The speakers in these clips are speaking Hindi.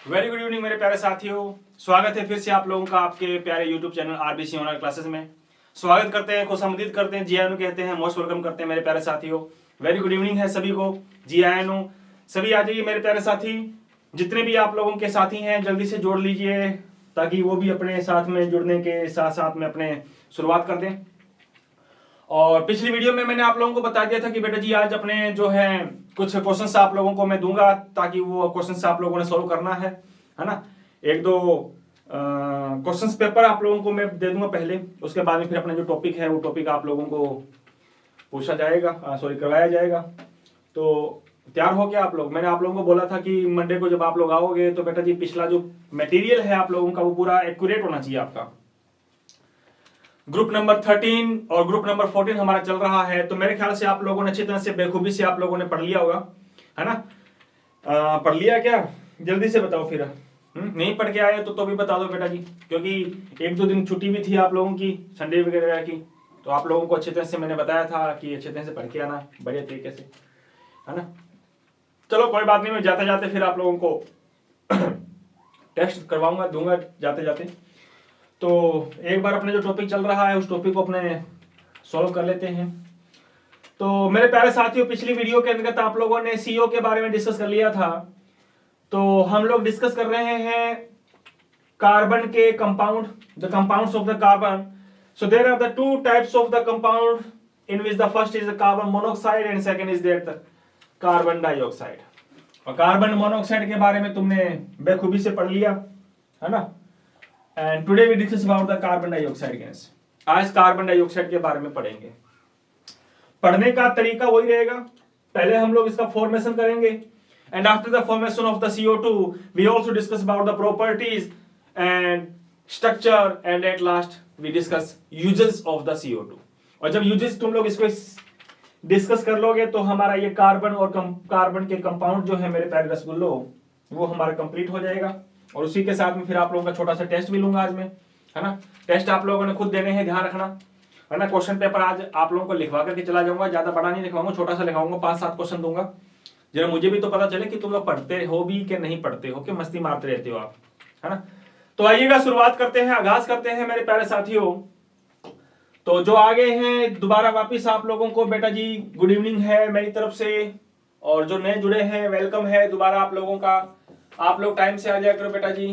वेरी गुड इवनिंग मेरे प्यारे साथियों, स्वागत है फिर से आप लोगों का आपके प्यारे YouTube channel RBC online classes में। स्वागत करते हैं, खुशामदीद करते हैं, जी आयनु कहते हैं, मोस्ट वेलकम करते हैं मेरे प्यारे साथियों। वेरी गुड इवनिंग है सभी को, जी आयनु सभी आ जाइए मेरे प्यारे साथी। जितने भी आप लोगों के साथी हैं जल्दी से जोड़ लीजिए ताकि वो भी अपने साथ में जुड़ने के साथ साथ में अपने शुरुआत कर दें। और पिछली वीडियो में मैंने आप लोगों को बता दिया था कि बेटा जी आज अपने जो है कुछ क्वेश्चंस आप लोगों को मैं दूंगा ताकि वो क्वेश्चंस आप लोगों ने सॉल्व करना है ना। एक दो क्वेश्चंस पेपर आप लोगों को मैं दे दूंगा पहले, उसके बाद में फिर अपना जो टॉपिक है वो टॉपिक आप लोगों को पूछा जाएगा, करवाया जाएगा। तो तैयार हो गया आप लोग? मैंने आप लोगों को बोला था कि मंडे को जब आप लोग आओगे तो बेटा जी पिछला जो मटेरियल है आप लोगों का वो पूरा एक्यूरेट होना चाहिए आपका। ग्रुप नंबर 13 और ग्रुप नंबर 14 हमारा चल रहा है, तो मेरे ख्याल से आप लोगों ने अच्छी तरह से बेखूबी से आप लोगों ने पढ़ लिया होगा, है ना। पढ़ लिया क्या? जल्दी से बताओ फिर। नहीं पढ़ के आए तो भी बता दो बेटा जी, क्योंकि एक दो दिन छुट्टी भी थी आप लोगों की, संडे वगैरह की, तो आप लोगों को अच्छी तरह से मैंने बताया था कि अच्छी तरह से पढ़ के आना बढ़िया तरीके से, है ना। चलो कोई बात नहीं, मैं जाते जाते फिर आप लोगों को टेस्ट करवाऊंगा, दूंगा जाते जाते। तो एक बार अपने जो टॉपिक चल रहा है उस टॉपिक को अपने सॉल्व कर लेते हैं। तो मेरे प्यारे साथियों, पिछली वीडियो के अंतर्गत आप लोगों ने सीओ के बारे में डिस्कस कर लिया था। तो हम लोग डिस्कस कर रहे हैं कार्बन के compound, the compounds of the carbon. So there are the two types of the compound in which the first is the carbon monoxide and second is that carbon dioxide. और कार्बन मोनोऑक्साइड के बारे में तुमने बेखूबी से पढ़ लिया, है ना। And today we discuss about the carbon dioxide gas. आज कार्बन डाइऑक्साइड के बारे में पढ़ेंगे। पढ़ने का तरीका वही रहेगा, पहले हम लोग इसका फॉर्मेशन करेंगे and after the formation of the CO2 we also discuss about the properties and structure and at last we discuss uses of the CO2। और जब यूजेस तुम लोग इसको डिस्कस कर लोगे तो हमारा ये कार्बन और कार्बन के कंपाउंड जो है मेरे प्यारे रसगुल्लो वो हमारा कंप्लीट हो जाएगा। और उसी के साथ में फिर आप लोगों का छोटा सा टेस्ट भी लूंगा आज में, है ना। टेस्ट आप लोगों ने खुद देने हैं, ध्यान रखना, है ना। क्वेश्चन पेपर आज आप लोगों को लिखवा करके चला जाऊंगा, ज्यादा बड़ा नहीं लिखवाऊंगा, छोटा सा लिखवाऊंगा, 5-7 क्वेश्चन दूंगा, जरा मुझे भी तो पता चले कि तुम लोग पढ़ते हो भी कि नहीं पढ़ते हो, कि मस्ती मारते रहते हो आप, है ना। तो आइएगा शुरुआत करते हैं, आगाज करते हैं मेरे प्यारे साथियों। तो जो आगे हैं दोबारा वापिस आप लोगों को बेटा जी गुड इवनिंग है मेरी तरफ से, और जो नए जुड़े हैं वेलकम है दोबारा आप लोगों का। आप लोग टाइम से आ जाया करो बेटा जी।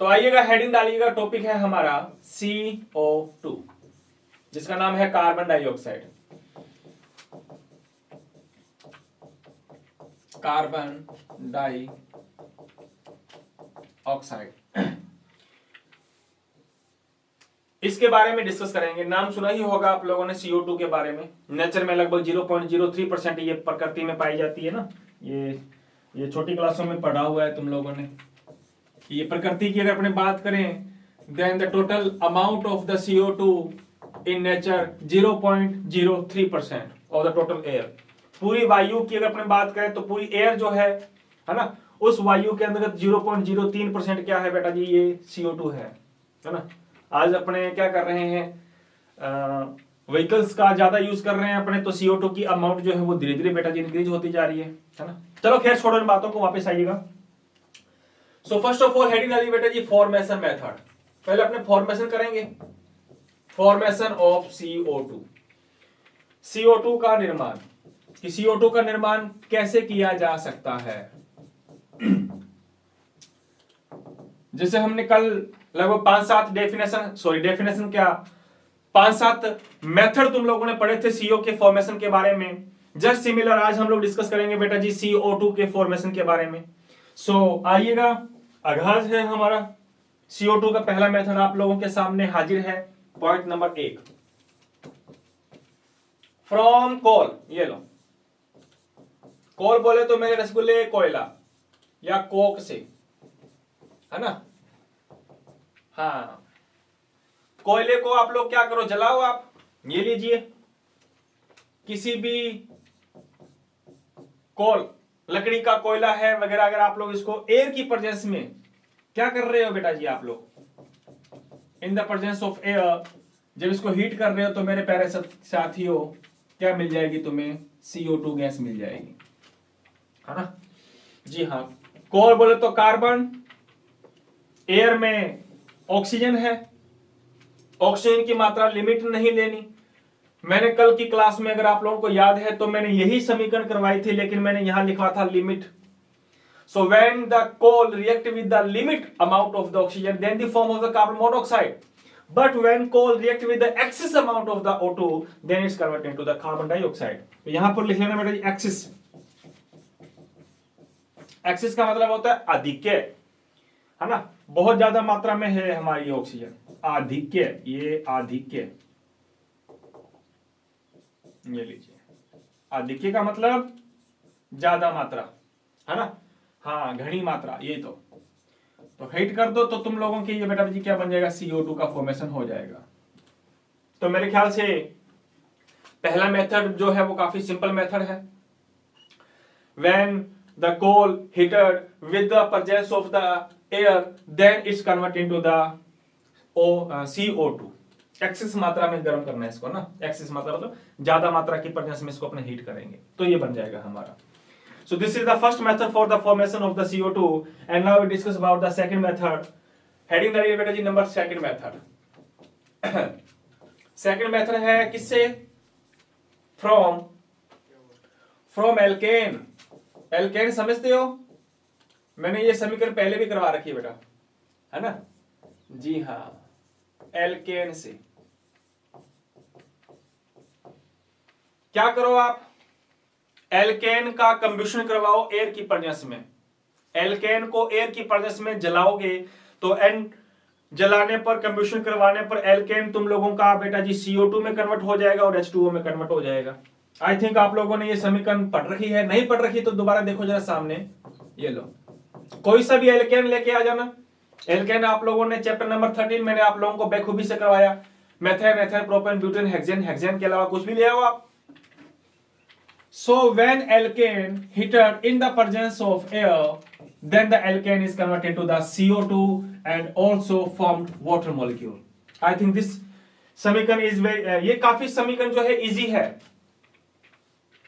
तो आइएगा, हेडिंग डालिएगा, टॉपिक है हमारा CO2 जिसका नाम है कार्बन डाइऑक्साइड। कार्बन डाइऑक्साइड इसके बारे में डिस्कस करेंगे। नाम सुना ही होगा आप लोगों ने CO2 के बारे में। नेचर में लगभग 0.03% ये प्रकृति में पाई जाती है ना। ये छोटी क्लासों में पढ़ा हुआ है तुम लोगों ने। ये प्रकृति की अगर अपने बात करें then the total amount of the CO2 in nature 0.03% of the total air. पूरी वायु की अगर अपने बात करें तो पूरी एयर जो है ना, उस वायु के अंतर्गत 0.03% क्या है बेटा जी, ये CO2 है ना। आज अपने क्या कर रहे हैं, व्हीकल्स का ज्यादा यूज कर रहे हैं अपने, तो CO2 की अमाउंट जो है वो धीरे धीरे बेटा जी इंक्रीज होती जा रही है ना। चलो खैर छोड़ो इन बातों को, वापस आइएगा। So first of all heading डालिए बेटा जी फॉर्मेशन मेथड। पहले अपने फॉर्मेशन करेंगे, फॉर्मेशन ऑफ CO2। CO2 का निर्माण, कि CO2 का निर्माण कैसे किया जा सकता है। जैसे हमने कल लगभग 5-7 डेफिनेशन क्या 5-7 मेथड तुम लोगों ने पढ़े थे CO के फॉर्मेशन के बारे में। जस्ट सिमिलर आज हम लोग डिस्कस करेंगे बेटा जी CO2 के फॉर्मेशन के बारे में। सो आइएगा, आगाज है हमारा। CO2 का पहला मेथड आप लोगों के सामने हाजिर है। Point number 1, from coal. ये लो, कोल बोले तो मेरे रसगुल्ले कोयला या कोक से, है ना। हाँ, कोयले को आप लोग क्या करो, जलाओ। आप ये लीजिए, किसी भी कोल, लकड़ी का कोयला है वगैरह, अगर आप लोग इसको एयर की प्रेजेंस में क्या कर रहे हो बेटा जी, आप लोग in the presence of air जब इसको हीट कर रहे हो तो मेरे प्यारे साथियों क्या मिल जाएगी तुम्हें, CO2 गैस मिल जाएगी, है ना। जी हाँ, कोल बोले तो कार्बन, एयर में ऑक्सीजन है, ऑक्सीजन की मात्रा लिमिट नहीं लेनी। मैंने कल की क्लास में अगर आप लोगों को याद है तो मैंने यही समीकरण करवाई थी, लेकिन मैंने यहां लिखा था limit. So when the coal react with the limit amount of the oxygen then the form of the carbon monoxide, but when coal react with the excess amount of the O2 then it's converted into the carbon dioxide. तो यहां पर लिख लेना बेटा जी एक्सिस। एक्सिस का मतलब होता है आधिक्य, है ना, बहुत ज्यादा मात्रा में है हमारी ऑक्सीजन, आधिक्य, ये आधिक्य, ये लीजिए, आधिक्य का मतलब ज्यादा मात्रा, है ना, हाँ घनी मात्रा, ये तो हिट कर दो तो तुम लोगों के ये बेटा जी क्या बन जाएगा, CO2 का फॉर्मेशन हो जाएगा। तो मेरे ख्याल से पहला मेथड जो है वो काफी सिंपल मेथड है। When the coal heated with the presence of the air then it's convert into the CO2। Excess मात्रा में गर्म करना है इसको ना, एक्सिस मात्रा मतलब ज्यादा मात्रा की प्रेजेंस में इसको अपने हीट करेंगे, तो ये बन जाएगा हमारा। So this is the first method for the formation of the CO2, and now we discuss about the second method. Heading डालिए बेटा जी number second method. Second method है किससे, फ्रॉम एल्केन। एल्केन समझते हो, मैंने ये समीकरण पहले भी करवा रखी है बेटा, है ना, जी हाँ, एल्केन से क्या करो आप, एल्केन का कंबशन करवाओ एयर की प्रेजेंस में। एल्केन को एयर की प्रेजेंस में जलाओगे तो एंड जलाने पर, कंबशन करवाने पर एल्केन तुम लोगों का बेटा जी CO2 में कन्वर्ट हो जाएगा और H2O में कन्वर्ट हो जाएगा। आई थिंक आप लोगों ने ये समीकरण पढ़ रखी है, नहीं पढ़ रखी तो दोबारा देखो जरा सामने, ये लो, कोई सा भी एल्केन लेके आ जाना। एल्केन आप लोगों ने चैप्टर नंबर 13 मैंने आप लोगों को बेखूबी से करवाया, methane, ethane, propane, butane, hexane, hexane के अलावा कुछ भी ले आओ आप। So when alkane heated in the presence of air, then the alkane is converted to the CO2 and also formed water molecule. I think this समीकरण is very ये काफी समीकरण जो है easy है,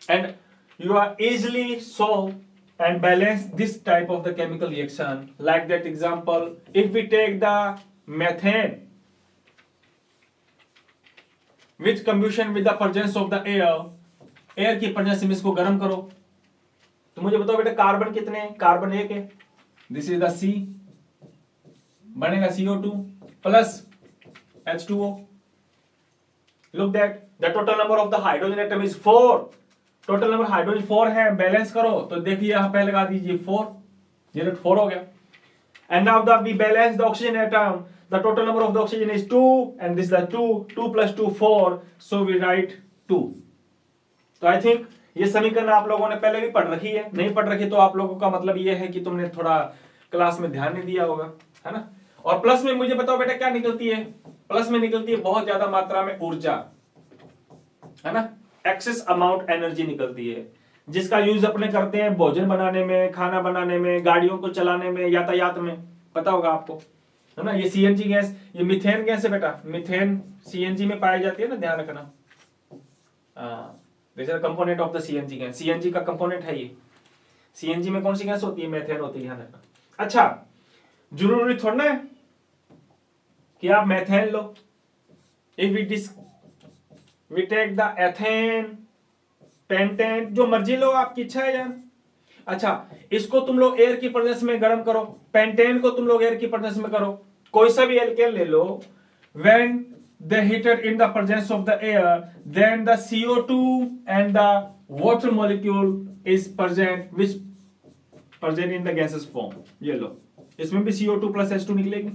and you are easily solve and balance this type of the chemical reaction. Like that example, if we take the methane with combustion with the presence of the air, air की प्रेजेंस में इसको गर्म करो, तो मुझे बताओ बेटा कार्बन कितने हैं, कार्बन 1 है, दिस इज द C, बनेगा CO2 plus H2O। Look that the total number of the hydrogen atom is 4, total number hydrogen 4 है, बैलेंस करो तो देखिए यहां पे लगा दीजिए 4, 4 हो गया। And now the we balance the oxygen atom, the total number of the oxygen is 2 and this the 2 plus 2 4, so we write 2। तो आई थिंक ये समीकरण आप लोगों ने पहले भी पढ़ रखी है, नहीं पढ़ रखी तो आप लोगों का मतलब ये है कि तुमने थोड़ा क्लास में ध्यान नहीं दिया होगा, है ना। और प्लस में मुझे बताओ बेटा क्या निकलती है, प्लस में निकलती है बहुत ज्यादा मात्रा में ऊर्जा, है ना, एक्सेस अमाउंट एनर्जी निकलती है, जिसका यूज अपने करते हैं भोजन बनाने में, खाना बनाने में, गाड़ियों को चलाने में, यातायात में, पता होगा आपको, है ना। ये CNG गैस, ये मिथेन गैस है बेटा, मिथेन CNG में पाई जाती है ना, ध्यान रखना। This is component of the CNG gas, CNG का कंपोनेंट है ये। CNG में कौन सी गैस होती है, मेथेन होती है, ध्यान रखना। अच्छा, जरूरी थोड़ा है कि आप मेथेन लो, if we take the ethane, pentane, जो मर्जी लो, आपकी इच्छा है यार। अच्छा, इसको तुम लोग एयर की प्रेजेंस में गर्म करो, पेंटेन को तुम लोग एयर की प्रेजेंस में करो, कोई सा भी एल्केन ले लो, when they heated in the presence of the air, then the CO2 and the water molecule is present, which present in the gaseous form। ये लो, इसमें भी CO2 plus H2 निकलेगी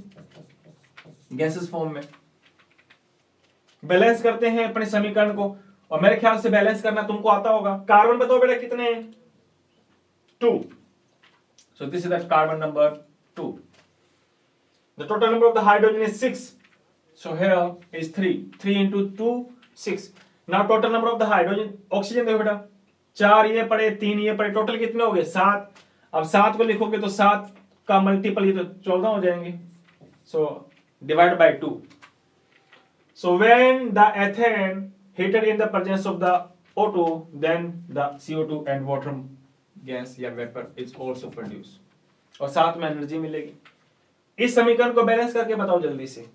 गैसेस फॉर्म में। बैलेंस करते हैं अपने समीकरण को, और मेरे ख्याल से बैलेंस करना तुमको आता होगा। कार्बन बताओ बेटा कितने हैं, 2, so this is the carbon number 2। the total number of the hydrogen is 6, so here is 3 into 2 6। now total number of the hydrogen, oxygen देखो बेटा 4 ये पड़े, 3 ये पड़े, टोटल कितने हो गए 7। अब 7 को लिखोगे तो 7 का मल्टीपल ये तो 14 हो जाएंगे, so divide by 2। so when the ethane heated in the presence of the O2, then the CO2 and water gas या vapor is also produced। और साथ में एनर्जी मिलेगी। इस समीकरण को बैलेंस करके बताओ जल्दी से,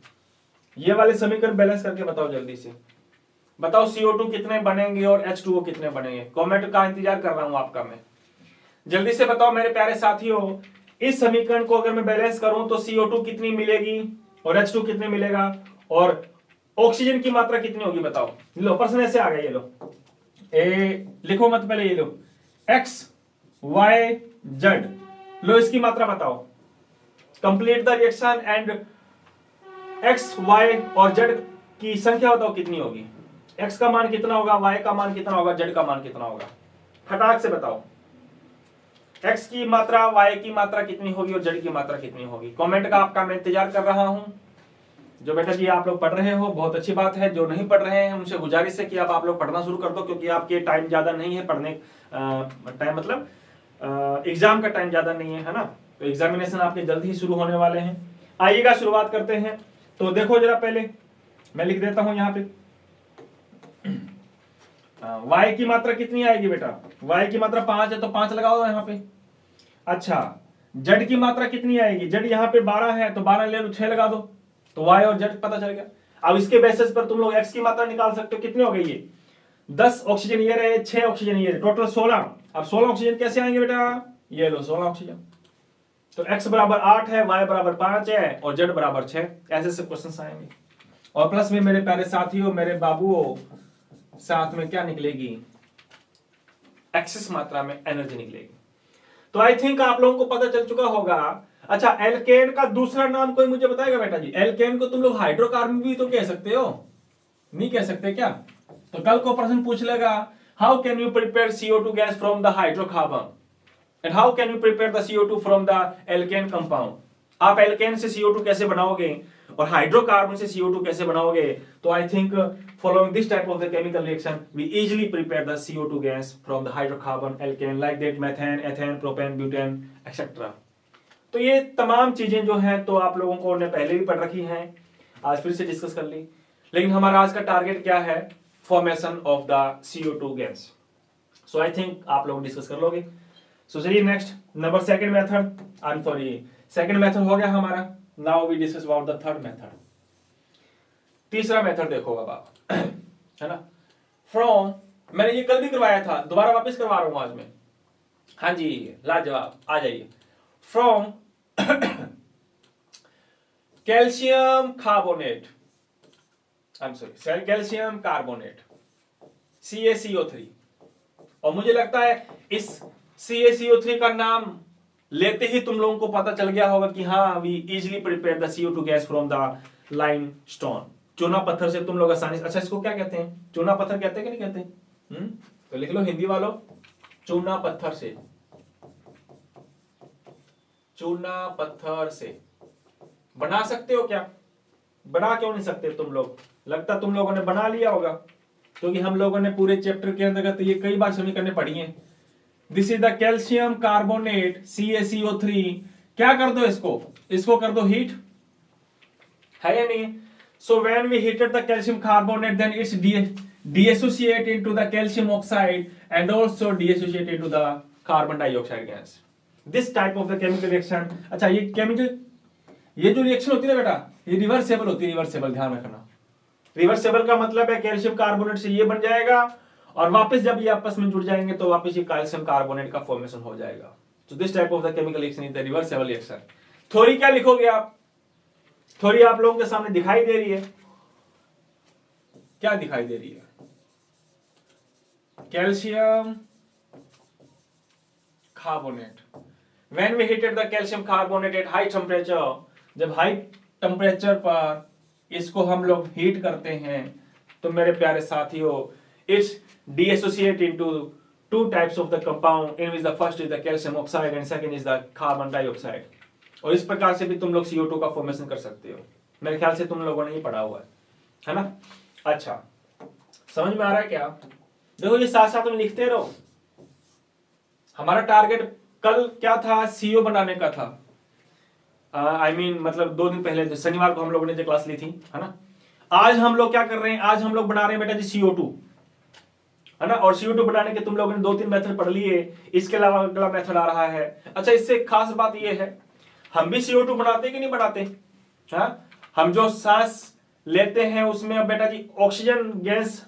ये वाले समीकरण बैलेंस करके बताओ जल्दी से। बताओ CO2 कितने बनेंगे और H2O कितने बनेंगे। कमेंट का इंतजार कर रहा हूं आपका मैं। जल्दी से बताओ मेरे प्यारे साथियों, इस समीकरण को अगर मैं बैलेंस करूं तो CO2 कितनी मिलेगी और H2 कितने मिलेगा और ऑक्सीजन की मात्रा कितनी होगी बताओ। लो प्रश्न ऐसे आ गया, ये लो लिखो मत पहले, ये लो X Y Z, लो इसकी मात्रा बताओ। Complete the reaction and X Y और Z की संख्या बताओ कितनी होगी। X का मान कितना होगा, Y का मान कितना होगा, Z का मान कितना होगा, फटाक से बताओ। X की मात्रा, Y की मात्रा कितनी होगी और Z की मात्रा कितनी होगी। कमेंट का आपका मैं इंतजार कर रहा हूं। जो बेटा जी आप लोग पढ़ रहे हो बहुत अच्छी बात है, जो नहीं पढ़ रहे हैं उनसे गुजारिश है कि आप लोग पढ़ना शुरू कर दो, क्योंकि आपके टाइम ज्यादा नहीं है पढ़ने, टाइम मतलब एग्जाम का टाइम ज्यादा नहीं है ना, तो एग्जामिनेशन आपके जल्द ही शुरू होने वाले हैं। आइएगा शुरुआत करते हैं। तो देखो जरा पहले मैं लिख देता हूं यहाँ पे, Y की मात्रा कितनी आएगी बेटा, Y की मात्रा 5 है तो 5 लगाओ यहाँ पे। अच्छा Z की मात्रा कितनी आएगी, Z यहाँ पे 12 है तो 12 ले लो, 6 लगा दो, तो Y और Z पता चल गया। अब इसके बेसिस पर तुम लोग X की मात्रा निकाल सकते हो, कितनी हो गई ये 10 ऑक्सीजन ये रहे, 6 ऑक्सीजन ये रहे, टोटल 16। अब 16 ऑक्सीजन कैसे आएंगे बेटा, ये लो 16 ऑक्सीजन। तो X बराबर 8 है, Y बराबर 5 है और Z बराबर 6। ऐसे से क्वेश्चन आएंगे। और प्लस में मेरे प्यारे साथियों, मेरे बाबुओं, साथ में क्या निकलेगी, एक्सेस मात्रा में एनर्जी निकलेगी। तो आई थिंक आप लोगों को पता चल चुका होगा। अच्छा एल्केन का दूसरा नाम कोई मुझे बताएगा बेटा जी। एल्केन को तुम लोग हाइड्रोकार्बन भी तो कह सकते हो, नहीं कह सकते क्या। तो कल को प्रश्न पूछ लेगा, how can you prepare CO2 gas from the hydrocarbon and how can you prepare the CO2 from the alkene compound. आप एल्केन से CO2 कैसे बनाओगे और हाइड्रोकार्बन से CO2 कैसे बनाओगे। तो I think following this type of the chemical reaction we easily prepare the CO2 gas from the hydrocarbon alkane like that methane, ethane, propane, butane etc. तो ये तमाम चीजें जो हैं तो आप लोगों को ने पहले भी पढ़ रखी हैं, आज फिर से डिस्कस कर ली। लेकिन हमारा आज का टारगेट क्या है, formation of the CO2 gas. So I think आप लोग डिस्कस कर लोगे। सो चलिए next number second method, I am sorry second method हो गया हमारा। Now we discuss about the third method. तीसरा मेथड देखो अब आप, है ना। फ्रॉम, मैंने ये कल भी करवाया था, दोबारा वापस करवा रहा हूं आज मैं। हाँ जी लाजवाब, आ जाइए। From calcium carbonate, I am sorry calcium carbonate CaCO3। और मुझे लगता है इस CaCO3 का नाम लेते ही तुम लोगों को पता चल गया होगा कि हाँ we easily prepare the CO2 gas from the limestone. चूना पत्थर से तुम लोग आसानी से, अच्छा इसको क्या कहते हैं, चूना पत्थर कहते हैं कि नहीं कहते। तो लिख लो हिंदी वालों, चूना पत्थर से, चूना पत्थर से बना सकते हो क्या, बना क्यों नहीं सकते तुम लोग। लगता तुम लोगों ने बना लिया होगा, क्योंकि हम लोगों ने पूरे चैप्टर के अंतर्गत ये कई बार समीकरण पढ़ी है। This is the calcium carbonate CaCO3। क्या कर दो इसको कर दो हीट, है या नहीं। So when we heated the calcium carbonate, then it's dissociate into the calcium oxide and also dissociate into the carbon dioxide gas. This type of the chemical reaction, अच्छा ये जो रिएक्शन होती है ना बेटा, ये रिवर्सेबल होती है। रिवर्सेबल ध्यान रखना, रिवर्सेबल का मतलब है कैल्शियम कार्बोनेट से ये बन जाएगा और वापस जब ये आपस में जुड़ जाएंगे तो वापस ये कैल्शियम कार्बोनेट का फॉर्मेशन हो जाएगा। So this type of the chemical reaction is the reversible reaction. Theory क्या लिखोगे आप, थ्योरी आप लोगों के सामने दिखाई दे रही है, क्या दिखाई दे रही है, calcium carbonate. When we heated the calcium carbonate at high temperature, जब हाई टेम्परेचर पर इसको हम लोग हीट करते हैं तो मेरे प्यारे साथियों it's dissociate into two types of the compound, in which the first is the calcium oxide and second is the carbon dioxide. और इस प्रकार से भी तुम लोग CO2 का फॉर्मेशन कर सकते हो। मेरे ख्याल से तुम लोगों ने ये पढ़ा हुआ है ना। अच्छा समझ में आ रहा है क्या। देखो ये साथ साथ में लिखते रहो। हमारा टारगेट कल क्या था, CO बनाने का था। आई मीन मतलब 2 दिन पहले शनिवार को हम लोगों ने जो क्लास ली थी, है ना। आज हम लोग क्या कर रहे हैं, आज हम लोग बना रहे हैं बेटा जी CO2। है ना। और CO2 बनाने के तुम लोगों ने 2-3 मेथड पढ़ लिए, इसके अलावा अगला मेथड आ रहा है। अच्छा, इससे खास बात यह है, हम भी CO2 बनाते कि नहीं बनाते? हाँ, हम जो सांस लेते हैं उसमें अब बेटा जी ऑक्सीजन गैस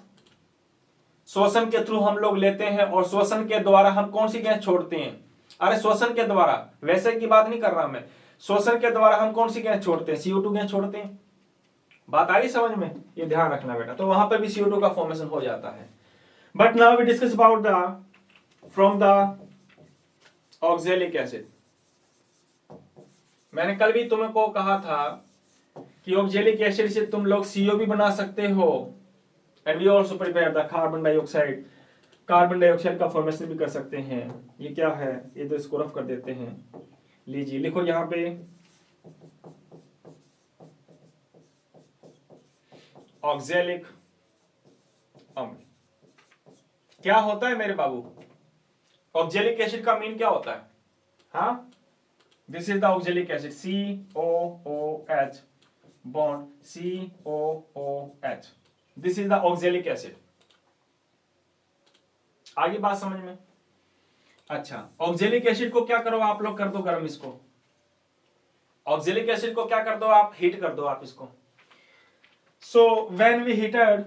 श्वसन के थ्रू हम लोग लेते हैं, और श्वसन के द्वारा हम कौन सी गैस छोड़ते हैं? अरे श्वसन के द्वारा, वैसे की बात नहीं कर रहा मैं, श्वसन के द्वारा हम कौन सी गैस छोड़ते हैं? CO2 गैस छोड़ते हैं। बात आ रही समझ में? ये ध्यान रखना बेटा। तो वहां पर भी CO2 का फॉर्मेशन हो जाता है। But now we discuss about the from the oxalic acid. मैंने कल भी तुमको कहा था कि ऑक्जेलिक एसिड से तुम लोग CO भी बना सकते हो, and we also prepare the carbon dioxide. Carbon dioxide का फॉर्मेशन भी कर सकते हैं। ये क्या है? ये तो इसको रफ कर देते हैं। लीजिए, लिखो यहां पे ऑक्जेलिक अम्ल। क्या होता है मेरे बाबू? ऑक्जेलिक एसिड का मीन क्या होता है? हाँ, this is the oxalic acid, COOH bond COOH, this is the oxalic acid. आगे बात समझ में? अच्छा, ऑक्जेलिक एसिड को क्या करो आप लोग? कर दो गर्म इसको। ऑक्जेलिक एसिड को क्या कर दो आप? हीट कर दो आप इसको। So when we heated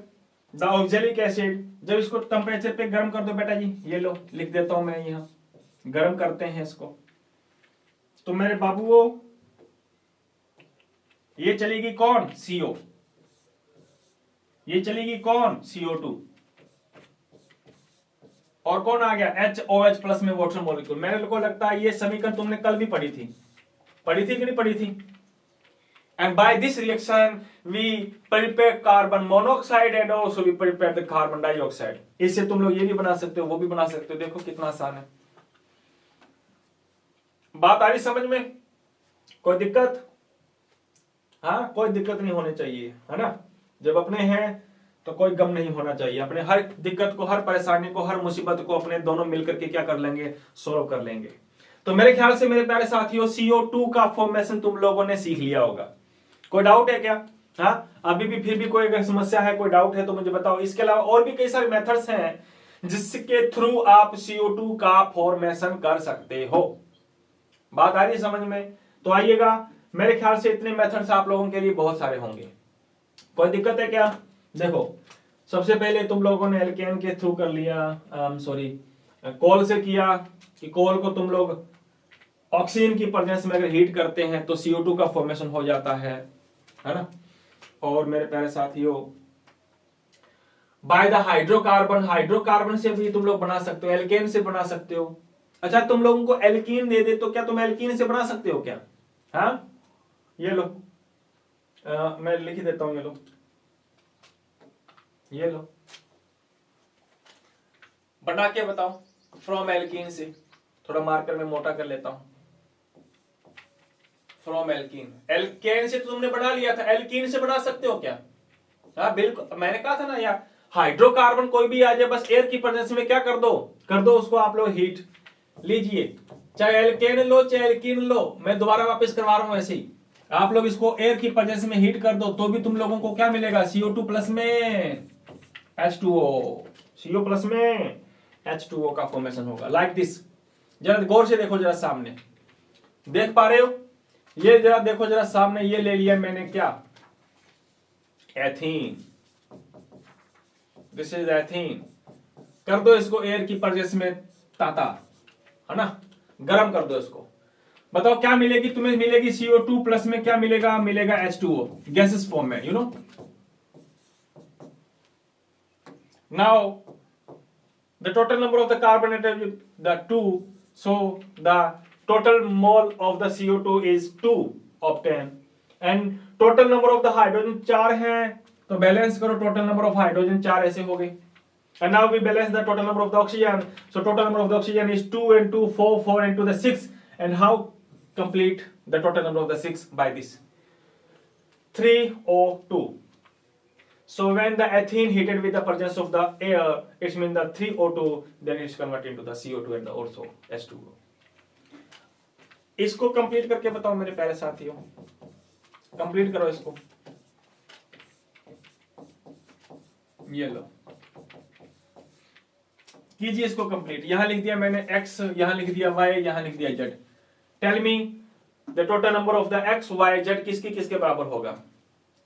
the oxalic acid, जब इसको टेम्परेचर पे गर्म कर दो बेटा जी, ये लो लिख देता हूं मैं, यहां गर्म करते हैं इसको, तो मेरे बाबूओ ये चलेगी कौन? CO। ये चलेगी कौन? CO2। और कौन आ गया? HOH प्लस में वाटर मॉलिक्यूल। मेरे को लगता है ये समीकरण तुमने कल भी पढ़ी थी कि नहीं पढ़ी थी? And by this reaction we prepare carbon monoxide and also we prepare the carbon dioxide। इससे तुम लोग ये भी बना सकते हो, वो भी बना सकते हो। देखो कितना आसान है। बात आ रही समझ में? कोई दिक्कत? हाँ, कोई दिक्कत नहीं होनी चाहिए, है ना। जब अपने हैं तो कोई गम नहीं होना चाहिए। अपने हर दिक्कत को, हर परेशानी को, हर मुसीबत को अपने दोनों मिलकर के क्या कर लेंगे? सोल्व कर लेंगे। तो मेरे ख्याल से मेरे प्यारे साथियों CO2 का फॉर्मेशन तुम लोगों ने सीख लिया होगा। कोई डाउट है क्या? हाँ, अभी भी फिर भी कोई अगर समस्या है, कोई डाउट है तो मुझे बताओ। इसके अलावा और भी कई सारे मेथड्स हैं जिसके थ्रू आप CO2 का फॉर्मेशन कर सकते हो। बात आ रही है समझ में? तो आइएगा, मेरे ख्याल से इतने मेथड्स आप लोगों के लिए बहुत सारे होंगे। कोई दिक्कत है क्या? देखो, सबसे पहले तुम लोगों ने एल्केन के थ्रू कर लिया, सॉरी कोल से किया कि कोल को तुम लोग ऑक्सीजन की प्रेजेंस में अगर हीट करते हैं तो CO2 का फॉर्मेशन हो जाता है ना। और मेरे प्यारे साथियों, बाय द हाइड्रोकार्बन से भी तुम लोग बना सकते हो, एल्केन से बना सकते हो। अच्छा, तुम लोगों को एल्कीन दे दे तो क्या तुम एल्कीन से बना सकते हो क्या? हाँ, ये लो, मैं लिख देता हूं, ये लो बना के बताओ। फ्रॉम एल्कीन से, थोड़ा मार्कर में मोटा कर लेता हूं। फ्रॉम एल्कीन, एल्केन से तो तुमने बना लिया था, एल्कीन से बना सकते हो क्या? हाँ बिल्कुल, मैंने कहा था ना यार, हाइड्रोकार्बन कोई भी आ जाए, बस एयर की प्रेजेंस में क्या कर दो उसको आप लोग हीट। लीजिए, चाहे एल्केन लो चाहे एल्कीन लो, मैं दोबारा वापस करवा रहा हूं। ऐसे ही आप लोग इसको एयर की प्रेजेंस में हीट कर दो तो भी तुम लोगों को क्या मिलेगा? CO2 प्लस में H2O, CO प्लस में H2O का फॉर्मेशन होगा, लाइक दिस। जरा गौर से देखो, जरा सामने देख पा रहे हो? ये जरा देखो, जरा सामने, ये ले लिया मैंने क्या? एथीन। This is ethene. कर दो इसको एयर की प्रेजेंस में ताता, है ना, गर्म कर दो इसको। बताओ क्या मिलेगी तुम्हें? मिलेगी CO2 प्लस में क्या मिलेगा? मिलेगा H2O गैसेस फॉर्म में, you know. Now the total number of the carbon atom, the 2, so the total mole of the CO2 is 2 obtained, and total number of the hydrogen 4 हैं, तो बैलेंस करो, total number of hydrogen 4 ऐसे हो गए। and now we balance the total number of the oxygen, so total number of the oxygen is 2 and 2 4, 4 and 2 the 6, and how complete the total number of the 6 by this 3O2. So when the ethene heated with the presence of the air, it means the 3O2, then it's converted into the CO2 and the also H2O. इसको कंप्लीट करके बताओ मेरे प्यारे साथियों, कंप्लीट करो इसको। ये लो, कीजिए इसको कंप्लीट। यहां लिख दिया मैंने x, यहां लिख दिया y, यहां लिख दिया z। Tell me the total number of the x, y, z किसके किसके बराबर होगा?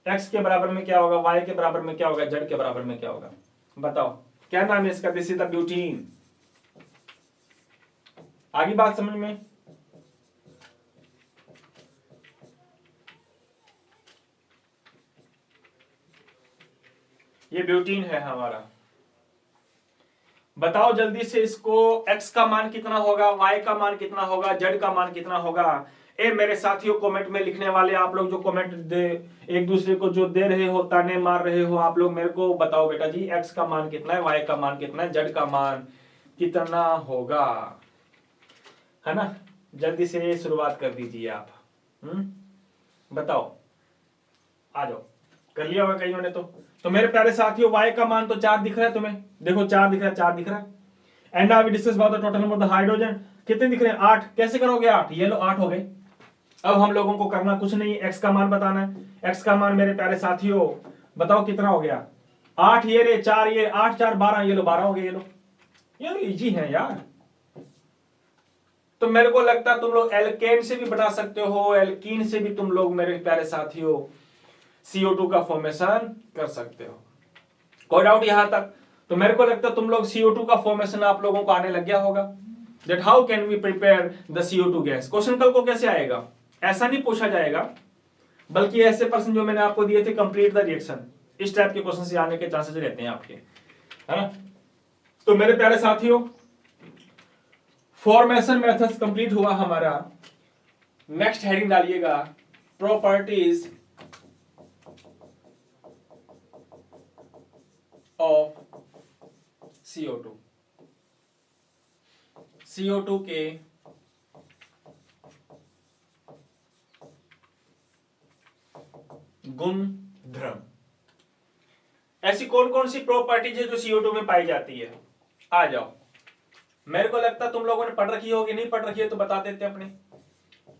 x के बराबर में क्या होगा, y के बराबर में क्या होगा, z के बराबर में क्या होगा? बताओ क्या नाम है इसका? This is the butene. आगे बात समझ में? ये ब्यूटीन है हमारा। बताओ जल्दी से इसको, x का मान कितना होगा, y का मान कितना होगा, z का मान कितना होगा? ए मेरे साथियों कमेंट में लिखने वाले आप लोग जो कमेंट दे एक दूसरे को जो दे रहे हो, ताने मार रहे हो, आप लोग मेरे को बताओ बेटा जी x का मान कितना है, y का मान कितना है, z का मान कितना होगा, है ना? जल्दी से शुरुआत कर दीजिए आप। बताओ, आ जाओ। कर लिया होगा कईयों ने तो मेरे प्यारे साथियों y का मान तो 4 दिख रहा है तुम्हें, देखो 4 दिख रहा है, 4 दिख रहा है। And now we discuss about the total number of the hydrogen. कितने दिख रहे हैं? 8। कैसे करोगे 8? ये लो 8 हो गए। अब हम लोगों को करना कुछ नहीं, x का मान बताना है। x का मान मेरे प्यारे साथियों बताओ कितना हो गया? 8 ये रे, 4 ये, 8 4 12, ये लो 12 हो गए। ये लो इजी है यार। तो मेरे को लगता है तुम लोग एल्केन से भी बना सकते हो, एल्कीन से भी तुम लोग मेरे प्यारे साथियों CO2 का फॉर्मेशन कर सकते हो। कोई डाउट यहां तक? तो मेरे को लगता है तुम लोग CO2 का फॉर्मेशन आप लोगों को आने लग गया होगा। That how can we prepare the CO2 gas. Question कल को कैसे आएगा? ऐसा नहीं पूछा जाएगा, बल्कि ऐसे प्रश्न जो मैंने आपको दिए थे, कंप्लीट द रिएक्शन, इस टाइप के क्वेश्चन से आने के चांसेस रहते हैं आपके, है ना? तो मेरे प्यारे साथियों फॉर्मेशन मेथड्स कंप्लीट हुआ हमारा। नेक्स्ट हेडिंग डालिएगा प्रॉपर्टीज ऑफ CO2। CO2 के गुण धर्म। ऐसी कौन कौन सी प्रॉपर्टीज है जो CO2 में पाई जाती है? आ जाओ। मेरे को लगता है तुम लोगों ने पढ़ रखी होगी, नहीं पढ़ रखी है तो बता देते अपने।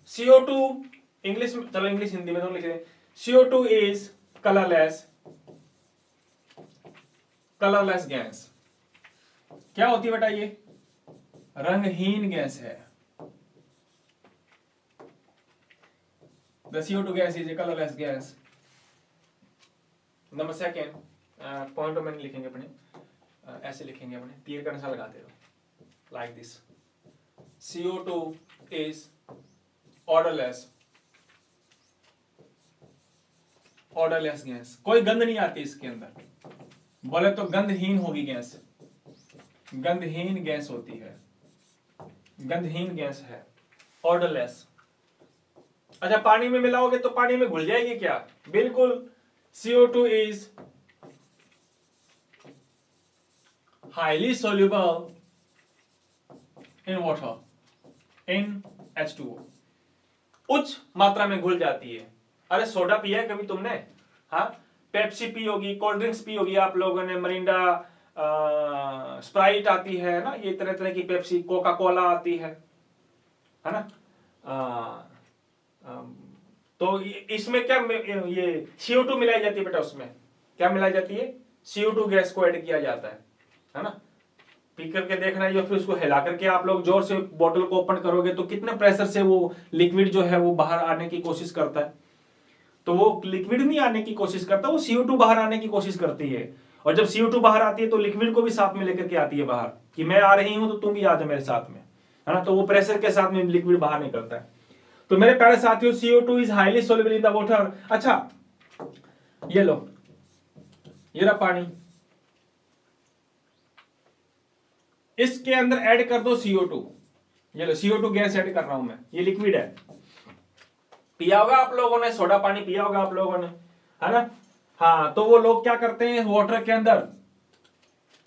CO2 इंग्लिश में, चलो इंग्लिश हिंदी में तो लिख दें। CO2 is colourless gas. क्या होती है बेटा? ये रंगहीन गैस है। The CO2 gas is a colorless gas. Number second point में नहीं लिखेंगे अपने, ऐसे लिखेंगे अपने, तीर का निशान लगाते हो like this. CO2 is odorless gas. कोई गंध नहीं आती इसके अंदर, बोले तो गंधहीन होगी गैस, गंधहीन गैस होती है, गंधहीन गैस है, odorless। अच्छा पानी में मिलाओगे तो पानी में घुल जाएगी क्या? बिल्कुल। CO2 is highly soluble in water, in H2O। उच्च मात्रा में घुल जाती है। अरे सोडा पिया है कभी तुमने? हाँ, पेप्सी पी होगी, कोल्ड ड्रिंक्स पी होगी आप लोगों ने, मरिंडा, स्प्राइट आती है ना, ये तरह तरह की पेप्सी, कोका कोला आती है ना? तो इसमें क्या ये CO2 मिलाई जाती है बेटा? उसमें क्या मिलाई जाती है? CO2 गैस को ऐड किया जाता है ना? पी करके देखना है, फिर उसको हिला करके आप लोग जोर से बोतल को ओपन करोगे तो कितने प्रेशर से वो लिक्विड जो है वो बाहर आने की कोशिश करता है। तो वो लिक्विड नहीं आने की कोशिश करता, वो CO2 बाहर आने की कोशिश करती है। और जब CO2 बाहर आती है तो लिक्विड को भी साथ में लेकर के आती है बाहर, कि मैं आ रही हूं तो तुम भी आ जाओ मेरे साथ में, है ना? तो वो प्रेशर के साथ में लिक्विड बाहर निकलता है। तो मेरे प्यारे साथियों CO2 is highly soluble in the water. अच्छा ये लो, ये रहा पानी, इसके अंदर ऐड कर दो CO2। ये लो CO2 गैस ऐड कर रहा हूं मैं, ये लिक्विड है। पिया होगा आप लोगों ने, सोडा पानी पिया होगा आप लोगों ने, है ना? हाँ, तो वो लोग क्या करते हैं, वाटर के अंदर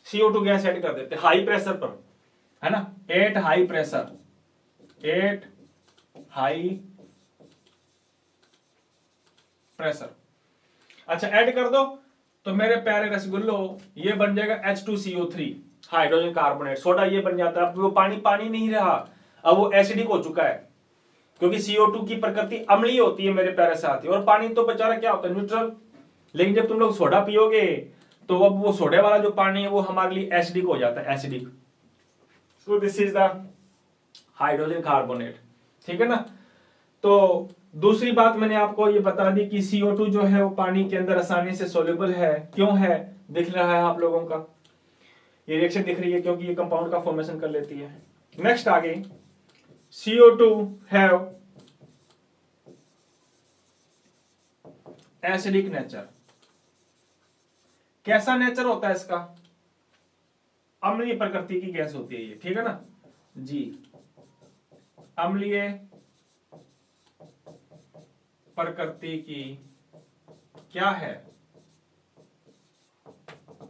CO2 गैस ऐड कर देते हैं हाई प्रेशर पर, है ना? 8 हाई प्रेशर, 8 हाई प्रेशर। अच्छा ऐड कर दो तो मेरे प्यारे रसगुल्लो ये बन जाएगा H2CO3 हाइड्रोजन कार्बोनेट। सोडा ये बन जाता है। अब वो पानी पानी नहीं रहा, अब वो एसिडिक हो चुका है, क्योंकि CO2 की प्रकृति अम्लीय होती है मेरे प्यारे साथी, और पानी तो बेचारा क्या होता है, न्यूट्रल। लेकिन जब तुम लोग सोडा पियोगे तो अब वो सोडे वाला जो पानी है वो हमारे लिए एसिडिक हो जाता है, acidic. So this is the hydrogen carbonate, ठीक है ना। तो दूसरी बात मैंने आपको ये बता दी कि CO2 जो है वो पानी के अंदर आसानी से सोल्यूबल है। क्यों है? दिख रहा है आप लोगों का, ये रिएक्शन दिख रही है क्योंकि ये कंपाउंड का फॉर्मेशन कर लेती है। नेक्स्ट आगे, CO2 हैव एसिडिक नेचर। कैसा नेचर होता है इसका? अम्लीय प्रकृति की गैस होती है ये, ठीक है ना जी। अम्लीय प्रकृति की क्या है?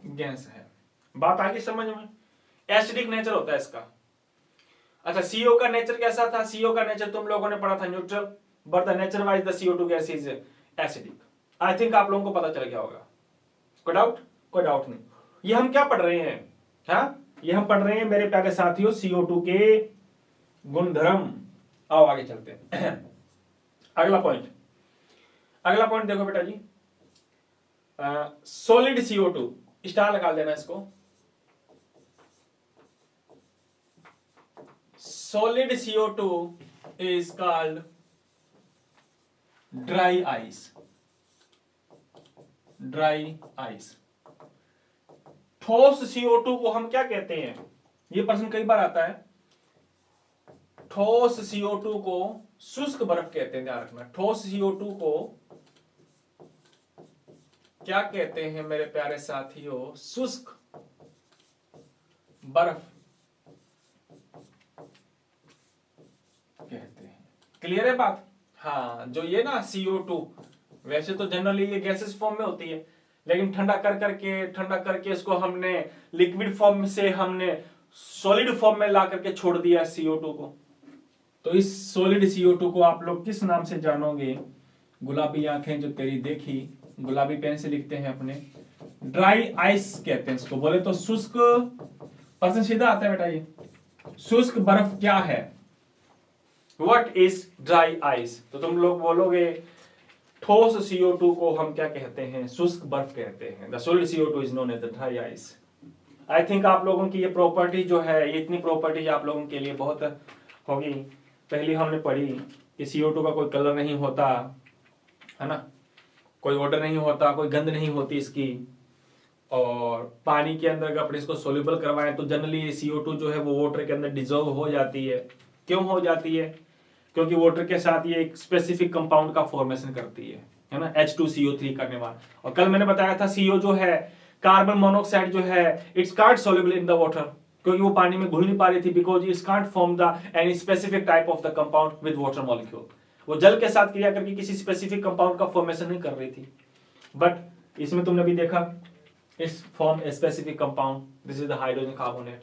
गैस है। बात आगे समझ में? एसिडिक नेचर होता है इसका। अच्छा, CO का नेचर कैसा था? CO का नेचर तुम लोगों ने पढ़ा था neutral, but the nature wise the CO2 gas is acidic. I think आप लोगों को पता चल गया होगा। कोई डाउट? कोई डाउट नहीं। ये हम क्या पढ़ रहे हैं? हाँ, ये हम पढ़ रहे हैं मेरे प्यारे साथियों CO2 के गुणधर्म। आओ आगे चलते हैं। अगला पॉइंट, अगला पॉइंट देखो बेटा जी, सॉलिड CO2, स्टार लगा देना इसको। Solid CO2 is called dry ice. Dry ice. ठोस CO2 को हम क्या कहते हैं? ये प्रश्न कई बार आता है। ठोस CO2 को शुष्क बर्फ कहते हैं, ध्यान रखना। ठोस CO2 को क्या कहते हैं मेरे प्यारे साथियों? शुष्क बर्फ कहते हैं। क्लियर है बात? हाँ, जो ये ना CO2 वैसे तो जनरली ये गैसेस फॉर्म में होती है, लेकिन ठंडा करके इसको हमने लिक्विड फॉर्म से हमने सॉलिड फॉर्म में ला करके छोड़ दिया CO2 को। तो इस सॉलिड CO2 को आप लोग किस नाम से जानोगे? गुलाबी आंखें जो तेरी देखी, गुलाबी पेन से लिखते हैं अपने, ड्राई आइस कहते हैं इसको। बोले तो शुष्क, प्रश्न सीधा आता है बेटा ये, शुष्क बर्फ क्या है? What is dry ice? तो तुम लोग बोलोगे ठोस CO2 को हम क्या कहते हैं? शुष्क बर्फ कहते हैं। The solid CO2 is known as the dry ice. I think आप लोगों की ये प्रॉपर्टी जो है, ये इतनी प्रॉपर्टी आप लोगों के लिए बहुत होगी। पहले हमने पढ़ी कि CO2 का कोई कलर नहीं होता, है ना, कोई ऑर्डर नहीं होता, कोई गंध नहीं होती इसकी, और पानी के अंदर अगर इसको सोल्यूबल करवाएं तो जनरली CO2 जो है वो वाटर के अंदर डिजोल्व हो जाती है। क्यों हो जाती है? क्योंकि वाटर के साथ ये एक स्पेसिफिक कंपाउंड का फॉर्मेशन करती है ना, H2CO3 करने वाला। और कल मैंने बताया था CO जो है, कार्बन मोनोऑक्साइड जो है, it's can't soluble in the water, क्योंकि वो पानी में घुल नहीं पा रही थी, because it's can't form the any specific type of the compound with water molecule. वो जल के साथ क्रिया करके किसी स्पेसिफिक कंपाउंड का फॉर्मेशन नहीं कर रही थी। बट इसमें तुमने भी देखा, इस form a specific compound, this is the hydrogen carbonate.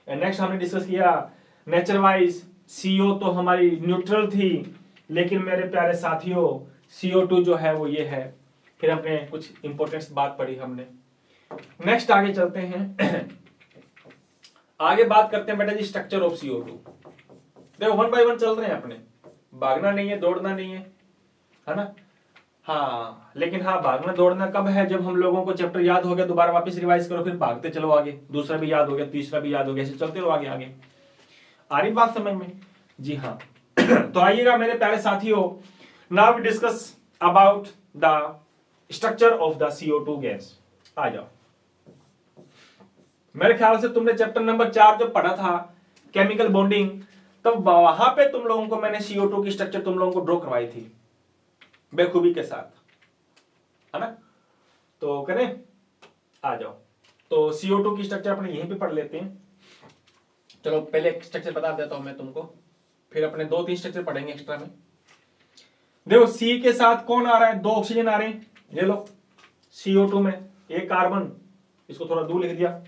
And next हमने डिस्कस किया नेचर वाइज CO तो हमारी न्यूट्रल थी, लेकिन मेरे प्यारे साथियों CO2 जो है वो ये है। फिर हमने कुछ इंपॉर्टेंट बात पढ़ी हमने। नेक्स्ट आगे चलते हैं। आगे बात करते हैं बेटा जी स्ट्रक्चर ऑफ CO2। देखो 1 by 1 चल रहे हैं अपने, भागना नहीं है, दौड़ना नहीं है ना। हाँ, लेकिन हाँ, भागना दौड़ना कब है? जब हम लोगों को चैप्टर याद हो गया, दोबारा वापस रिवाइज करो, फिर भागते चलो आगे। दूसरा भी याद हो गया, तीसरा भी याद हो गया, ऐसे चलते रहो आगे आगे। आ रही बात समझ में? जी हाँ। तो आइएगा मेरे प्यारे साथियों, now we discuss about the structure of the CO2 gas. आ जाओ। मेरे ख्याल से तुमने चैप्टर नंबर 4 जो पढ़ा था, केमिकल बॉन्डिंग, तब वहां पे तुम लोगों को मैंने CO2 की स्ट्रक्चर तुम लोगों को ड्रॉ करवाई थी बेखूबी के साथ, है ना। तो करें, आ जाओ। तो CO2 की स्ट्रक्चर अपने यहीं पे पढ़ लेते हैं। चलो पहले एक स्ट्रक्चर बता देता हूं मैं तुमको, फिर अपने 2-3 स्ट्रक्चर पढ़ेंगे एक्स्ट्रा में। देखो C के साथ कौन आ रहा है? 2 ऑक्सीजन आ रहे हैं, ये लो CO2 में, एक कार्बन, इसको थोड़ा दूर लिख दिया,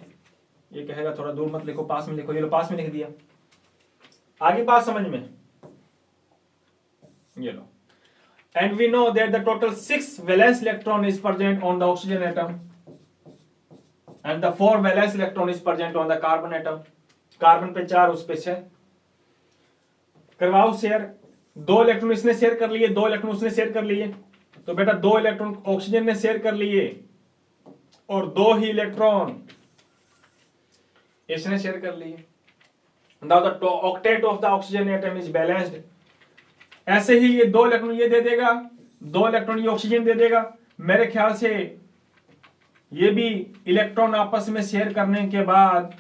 ये कहेगा थोड़ा दूर मत लिखो, पास में लिखो, ये लो पास में लिख दिया। आगे बात समझ में? ये लो, and we know that the total 6 valence electron is present on the oxygen atom and the 4 valence electron is present on the carbon atom। Carbon पे 4, उस पे 6। करवाओ शेयर। 2 इलेक्ट्रॉन इसने शेयर कर लिए, 2 इलेक्ट्रॉन उसने शेयर कर लिए। तो बेटा 2 इलेक्ट्रॉन ऑक्सीजन ने शेयर कर लिए और 2 ही इलेक्ट्रॉन इसने शेयर कर लिए। Now the octet of the oxygen atom is balanced. ऐसे ही ये 2 इलेक्ट्रॉन ये दे देगा, 2 इलेक्ट्रॉन ये ऑक्सीजन दे देगा। मेरे ख्याल से ये भी इलेक्ट्रॉन आपस में शेयर करने के बाद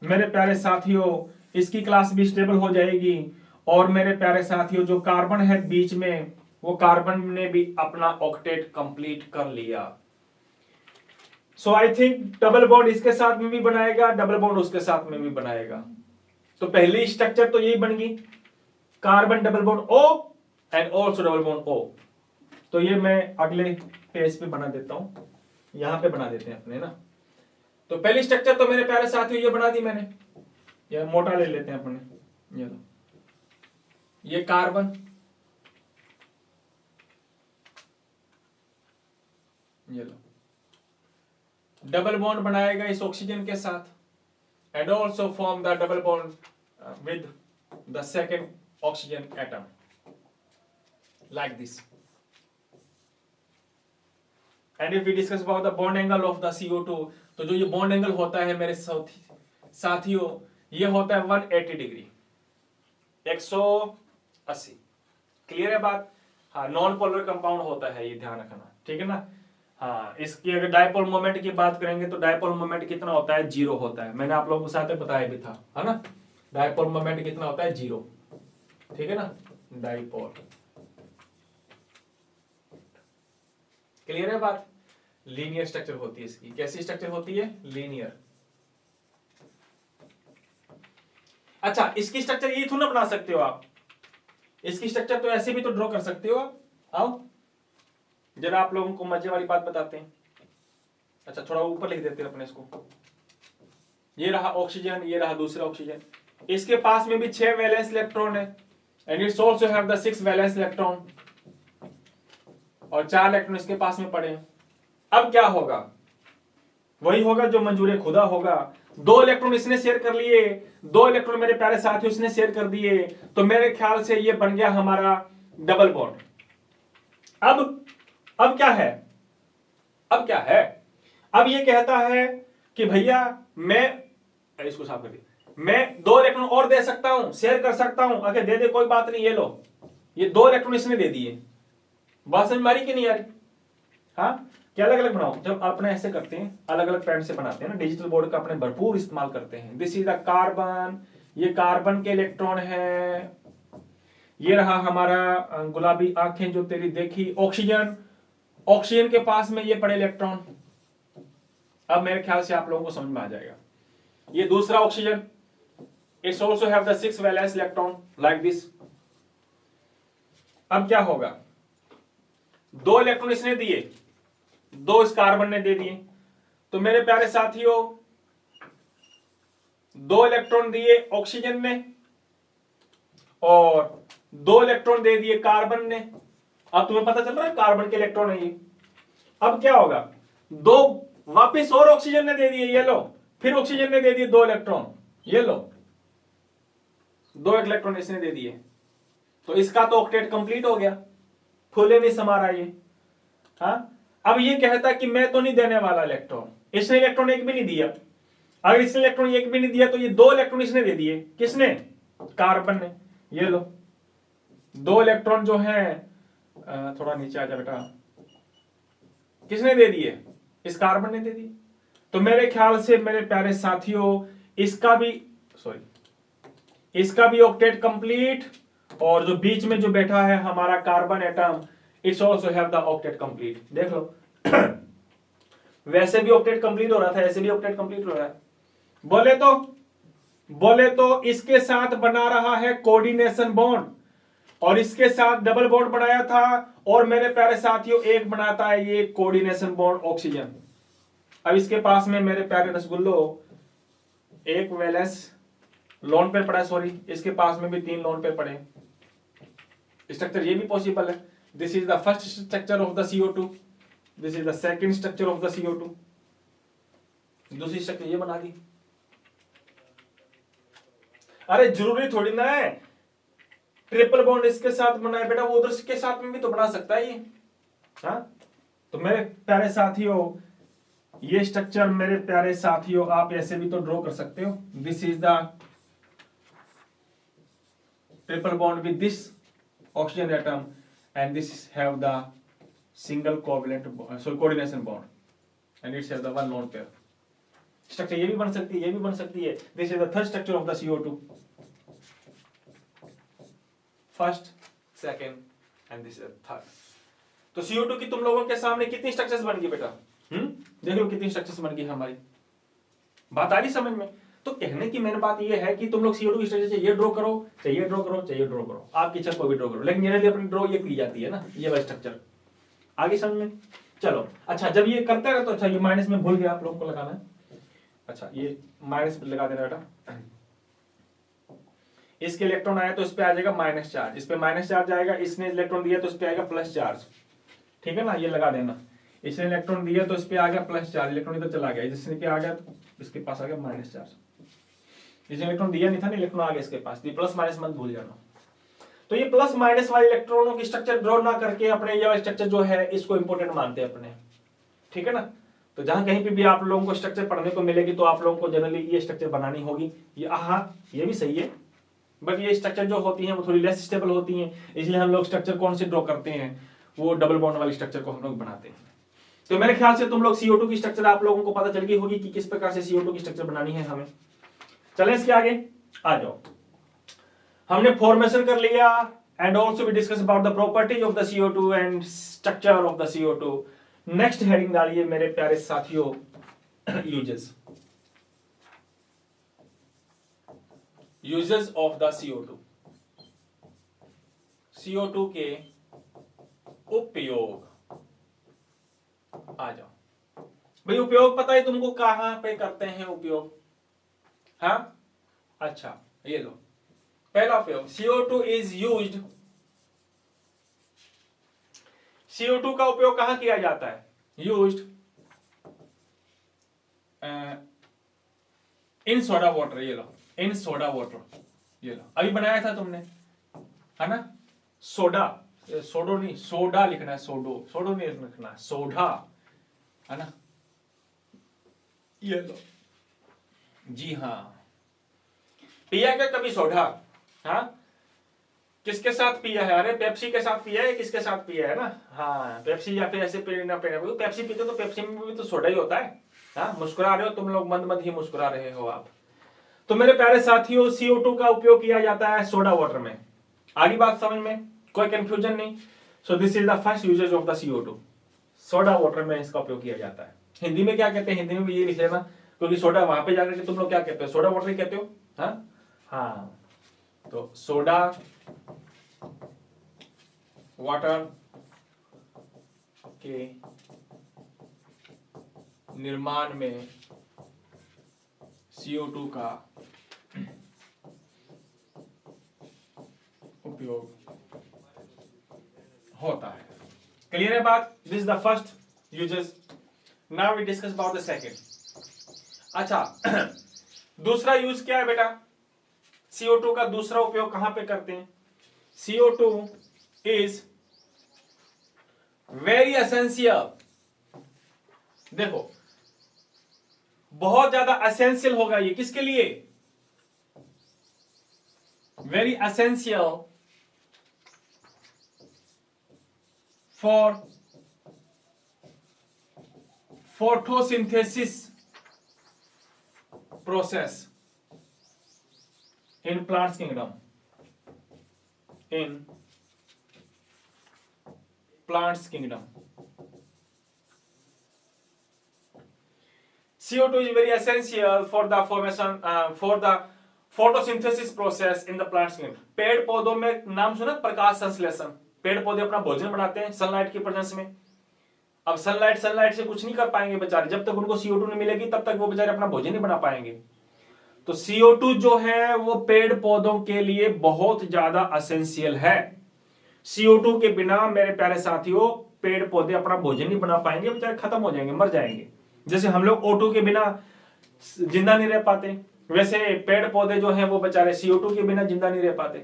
मेरे प्यारे साथियों इसकी क्लास भी स्टेबल हो जाएगी। और मेरे प्यारे साथियों जो कार्बन है बीच में, वो कार्बन ने भी अपना ऑक्टेट कंप्लीट कर लिया। सो आई थिंक डबल बॉन्ड इसके साथ में भी बनाएगा, डबल बॉन्ड उसके साथ में भी बनाएगा। तो पहली स्ट्रक्चर तो यही बन गई, carbon double bond O and also double bond O। तो ये मैं अगले पेज पे बना देता हूं, यहां पे बना देते हैं अपने ना। तो पहली स्ट्रक्चर तो मेरे प्यारे साथियों ये बना दी मैंने, ये मोटा ले लेते हैं अपने। ये लो, ये कार्बन, ये लो, डबल बॉन्ड बनाएगा इस ऑक्सीजन के साथ and also form the double bond with the second oxygen atom like this. And if we discuss about the bond angle of the CO2, तो जो ये बॉन्ड एंगल होता है मेरे साथियों ये होता है 180 डिग्री, 180। क्लियर है बात? हाँ, नॉन पोलर कंपाउंड होता है ये, ध्यान रखना, ठीक है ना। हाँ, इसकी अगर डायपोल मोमेंट की बात करेंगे तो डायपोल मोमेंट कितना होता है? 0 होता है। मैंने आप लोगों के साथ बताया भी था, है ना। डायपोल मोमेंट कितना होता है? 0, ठीक है ना। डायपोल, क्लियर है बात? लीनियर स्ट्रक्चर होती है इसकी। कैसी स्ट्रक्चर होती है? लीनियर। अच्छा, इसकी स्ट्रक्चर ये थोड़ा ना बना सकते हो आप, इसकी स्ट्रक्चर तो ऐसे भी तो ड्रॉ कर सकते हो आप। आओ जरा आप लोगों को मजे वाली बात बताते हैं। अच्छा, थोड़ा ऊपर लिख देते हैं अपने इसको। ये रहा ऑक्सीजन, ये रहा दूसरा ऑक्सीजन। इसके पास में भी 6 वैलेंस इलेक्ट्रॉन है and it's also have the 6 valence electron, और 4 इलेक्ट्रॉन इसके पास में पड़े हैं। अब क्या होगा? वही होगा जो मंजूर खुदा होगा। 2 इलेक्ट्रॉन इसने शेयर कर लिए, 2 इलेक्ट्रॉन मेरे प्यारे साथियों इसने शेयर कर दिए, तो मेरे ख्याल से ये बन गया हमारा डबल बॉन्ड। अब क्या है? अब क्या है? अब ये कहता है कि भैया मैं इसको साफ कर दिया, मैं 2 इलेक्ट्रॉन और दे सकता हूं, शेयर कर सकता हूं। अगर दे दे कोई बात नहीं, ये लो, ये 2 इलेक्ट्रॉन इसने दे दिए। बात समझ में आ रही कि नहीं आ रही? हाँ, क्या अलग अलग बनाओ। जब अपने ऐसे करते हैं, अलग अलग पेन से बनाते हैं ना, डिजिटल बोर्ड का अपने भरपूर इस्तेमाल करते हैं। दिस इज द कार्बन, ये कार्बन के इलेक्ट्रॉन है। ये रहा हमारा गुलाबी आंखें जो तेरी देखी ऑक्सीजन, ऑक्सीजन के पास में ये पड़े इलेक्ट्रॉन। अब मेरे ख्याल से आप लोगों को समझ में आ जाएगा। ये दूसरा oxygen, it's also have the 6 valence electron like this. अब क्या होगा? 2 इलेक्ट्रॉन इसने दिए, 2 इस कार्बन ने दे दिए। तो मेरे प्यारे साथियों 2 इलेक्ट्रॉन दिए ऑक्सीजन ने और 2 इलेक्ट्रॉन दे दिए कार्बन ने। अब तुम्हें पता चल रहा है कार्बन के इलेक्ट्रॉन है ये। अब क्या होगा? 2 वापिस और ऑक्सीजन ने दे दिए, ये लो, फिर ऑक्सीजन ने दे दिए 2 इलेक्ट्रॉन, ये लो, 2 इलेक्ट्रॉन इसने दे दिए। तो इसका तो ऑक्टेट कंप्लीट हो गया, फुले नहीं समा रहा ये। हाँ, अब ये कहता कि मैं तो नहीं देने वाला इलेक्ट्रॉन, इसने इलेक्ट्रॉन एक भी नहीं दिया। अगर इसने इलेक्ट्रॉन एक भी नहीं दिया तो ये 2 इलेक्ट्रॉन इसने दे दिए। किसने? कार्बन ने। ये लो, 2 इलेक्ट्रॉन जो है, थोड़ा नीचे आ जा बेटा, किसने दे दिए? इस कार्बन ने दे दिए। तो मेरे ख्याल से मेरे प्यारे साथियों इसका भी ऑक्टेट कंप्लीट, और जो बीच में जो बैठा है हमारा carbon atom, it's also have the octet complete. देख लो वैसे भी ऑक्टेट कंप्लीट हो रहा था, ऐसे भी ऑक्टेट कंप्लीट हो रहा है। बोले तो इसके साथ बना रहा है कोऑर्डिनेशन बॉन्ड, और इसके साथ डबल बॉन्ड बनाया था, और मेरे प्यारे साथियों एक बनाता है ये कोऑर्डिनेशन बॉन्ड ऑक्सीजन। अब इसके पास में मेरे प्यारे रसगुल्लो 1 वैलेंस लोन पेयर पड़ा, सॉरी, इसके पास में भी 3 लोन पेयर पड़े। स्ट्रक्चर ये भी पॉसिबल है। This is the first structure of the CO2, this is the second structure of the CO2। दूसरी स्ट्रक्चर ये बना दी। अरे जरूरी थोड़ी ना है ट्रिपल बॉन्ड इसके साथ बनाए बेटा, वो उधर के साथ में भी तो बना सकता है ये। हाँ, तो मेरे प्यारे साथियों ये स्ट्रक्चर मेरे प्यारे साथियों आप ऐसे भी तो ड्रॉ कर सकते हो। This is the triple bond with this oxygen atom, and this have the single covalent coordination bond, and it's have the one lone pair. Structure ये भी बन सकती है, ये भी बन सकती है. This is the third structure of the CO2. First, second and this is third. तो CO2 की तुम लोगों के सामने कितनी स्ट्रक्चर्स बन गई बेटा? देख लो कितनी स्ट्रक्चर्स बन गई हमारी. बात आ रही समझ में? तो कहने की मेन बात ये है कि तुम लोग CO2 की स्ट्रक्चर चाहिए ड्रॉ करो, चाहिए ड्रॉ करो, चाहिए ड्रॉ करो, आपकी इच्छा को भी ड्रॉ करो, लेकिन जनरली अपनी ड्रॉ ये की जाती है ना, ये वाला स्ट्रक्चर. आगे समझ में? चलो अच्छा, जब ये करते रहे तो अच्छा, ये माइनस में भूल गया आप लोगों को लगाना है. अच्छा ये माइनस लगा देना बेटा. इसके इलेक्ट्रॉन आया तो इस पे आ जाएगा माइनस चार्ज, इस पे माइनस चार्ज आएगा, इसने इलेक्ट्रॉन दिया तो इस पे आएगा प्लस चार्ज. ठीक है ना, ये लगा देना. इसने इलेक्ट्रॉन दिया तो इस पे आ गया प्लस चार्ज, इलेक्ट्रॉन इधर चला गया, जिसने पे आ गया तो इसके पास आ गया माइनस चार्ज. इसने इलेक्ट्रॉन दिया नहीं था ना, इलेक्ट्रॉन आ गया इसके पास. तो प्लस माइनस मत भूल जाना. तो ये प्लस माइनस वाले इलेक्ट्रॉनों की स्ट्रक्चर ड्रॉ ना करके अपने ये स्ट्रक्चर जो है इसको इंपोर्टेंट मानते हैं अपने. ठीक है ना. तो जहां कहीं पे भी आप लोगों को स्ट्रक्चर पढ़ने को मिलेगी तो आप लोगों को जनरली ये स्ट्रक्चर बनानी होगी. ये ये भी सही है, बट ये स्ट्रक्चर जो होती हैं वो थोड़ी लेस स्टेबल होती हैं, इसलिए हम लोग स्ट्रक्चर कौन से ड्रॉ करते हैं, वो डबल बॉन्ड वाली स्ट्रक्चर को हम लोग बनाते हैं. तो मेरे ख्याल से तुम लोग CO2 की स्ट्रक्चर आप लोगों को पता चल गई होगी कि किस प्रकार से CO2 की स्ट्रक्चर बनानी है हमें. चले इसके आगे आ जाओ. हमने फॉर्मेशन कर लिया, and also we discuss about the properties of the CO2 and structure of the CO2. Next heading डालिए मेरे प्यारे साथियों, uses. Uses of the CO2. CO2 के उपयोग. आ जाओ भाई, उपयोग पता है तुमको कहां पे करते हैं उपयोग? हाँ अच्छा, ये लो पहला उपयोग. CO2 is used. CO2 का उपयोग कहां किया जाता है? Used in soda water. ये लो, इन सोडा वाटर. ये लो, अभी बनाया था तुमने, है ना. सोडा, सोडो नहीं, सोडा लिखना है. सोडो नहीं लिखना है, सोडा, है ना. ये लो जी हाँ. पिया क्या कभी सोडा? हाँ, किसके साथ पिया है? अरे पेप्सी के साथ पिया है, किसके साथ पिया है ना. हाँ, पेप्सी या फिर ऐसे पीना पीना. पेप्सी पीते तो पेप्सी में भी तो सोडा ही होता है. हाँ, मुस्कुरा रहे हो तुम लोग, मंद मंद ही मुस्कुरा रहे हो आप. तो मेरे प्यारे साथियों, CO2 का उपयोग किया जाता है सोडा वाटर में. आगे बात समझ में? कोई कंफ्यूजन नहीं. So this is the first uses of the CO2. Soda water में इसका उपयोग किया जाता है. हिंदी में क्या कहते हैं? हिंदी में भी ये लिख लेना, क्योंकि सोडा वहां पे जाकर के तुम लोग क्या कहते हो? सोडा वाटर ही कहते हो. हाँ, तो सोडा वाटर के निर्माण में CO2 का उपयोग होता है. क्लियर है बात? This is the first uses. Now we discuss about the second. अच्छा दूसरा यूज क्या है बेटा? CO2 का दूसरा उपयोग कहां पे करते हैं? CO2 is very essential. देखो बहुत ज्यादा एसेंशियल होगा ये. किसके लिए? Very essential for photosynthesis process in plants kingdom. In plants kingdom, CO2 is very essential for the formation for the photosynthesis process in the plants kingdom. पेड़ पौधों में नाम सुना, प्रकाश संश्लेषण. पेड़ पौधे अपना भोजन बनाते हैं सनलाइट की प्रेजेंस में. अब सनलाइट से कुछ नहीं कर पाएंगे बेचारे. जब तक उनको CO2 नहीं मिलेगी तब तक वो बेचारे अपना भोजन नहीं बना पाएंगे. तो CO2 जो है वो पेड़ पौधों के लिए बहुत ज्यादा एसेंशियल है. CO2 के बिना मेरे प्यारे साथियों पेड़ पौधे अपना भोजन नहीं बना पाएंगे, बेचारे खत्म हो जाएंगे, मर जाएंगे. जैसे हम लोग O2 के बिना जिंदा नहीं रह पाते, वैसे पेड़ पौधे जो है वो बेचारे CO2 के बिना जिंदा नहीं रह पाते,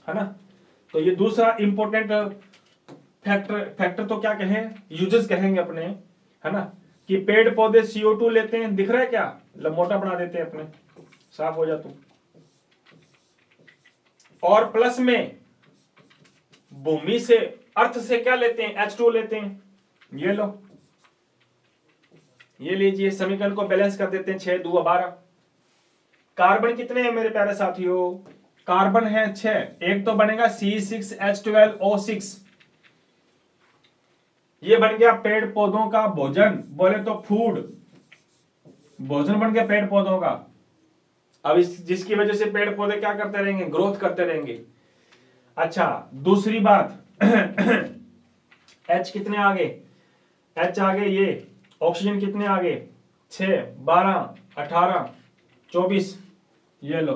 है ना. तो ये दूसरा इंपॉर्टेंट फैक्टर तो क्या कहें, यूजेस कहेंगे अपने, है ना, कि पेड़ पौधे CO2 लेते हैं. दिख रहा है क्या? मोटा बना देते हैं अपने. साफ हो जा तू. और प्लस में भूमि से अर्थ से क्या लेते हैं, H2 लेते हैं। ये लो, ये लीजिए, समीकरण को बैलेंस कर देते हैं, 6 2 12। कार्बन कितने हैं मेरे प्यारे साथियों, कार्बन है 6, एक तो बनेगा C6H12O6, ये बन गया पेड़ पौधों का भोजन, बोले तो फूड, भोजन बन गया पेड़ पौधों का। अब जिसकी वजह से पेड़ पौधे क्या करते रहेंगे, ग्रोथ करते रहेंगे। अच्छा दूसरी बात H कितने आगे, H आगे, ये ऑक्सीजन कितने आगे, 6 12 18 24, ये लो,